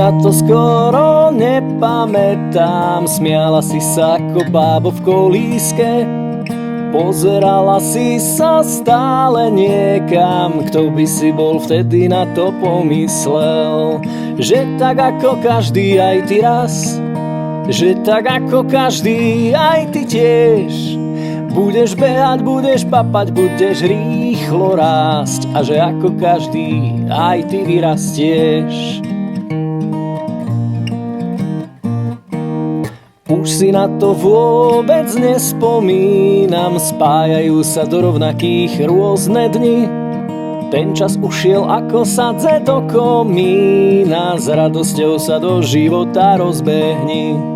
na to skoro nepamätám. Smiala si sa ako bábo v kolíske, pozerala si sa stále niekam. Kto by si bol vtedy na to pomyslel, že tak ako každý aj ty raz, že tak ako každý aj ty tiež budeš behať, budeš papať, budeš rýchlo rásť, a že ako každý aj ty vyrastieš. Už si na to vôbec nespomínam, spájajú sa do rovnakých rôzne dni. Ten čas ušiel ako sadze do komína, s radosťou sa do života rozbehni.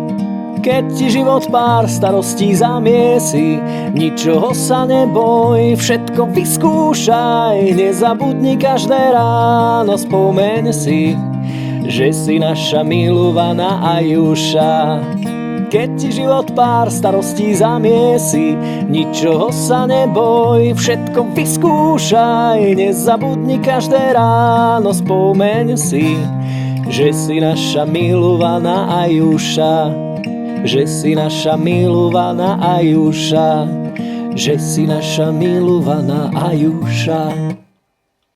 Keď ti život pár starostí zamiesi, ničoho sa neboj, všetko vyskúšaj. Nezabudni každé ráno, spomeň si, že si naša milovaná Ajuša. Keď ti život pár starostí zamiesi, ničoho sa neboj, všetko vyskúšaj. Nezabudni každé ráno, spomeň si, že si naša milovaná Ajuša. Že si naša milovaná Ajuša, že si naša milovaná Ajuša.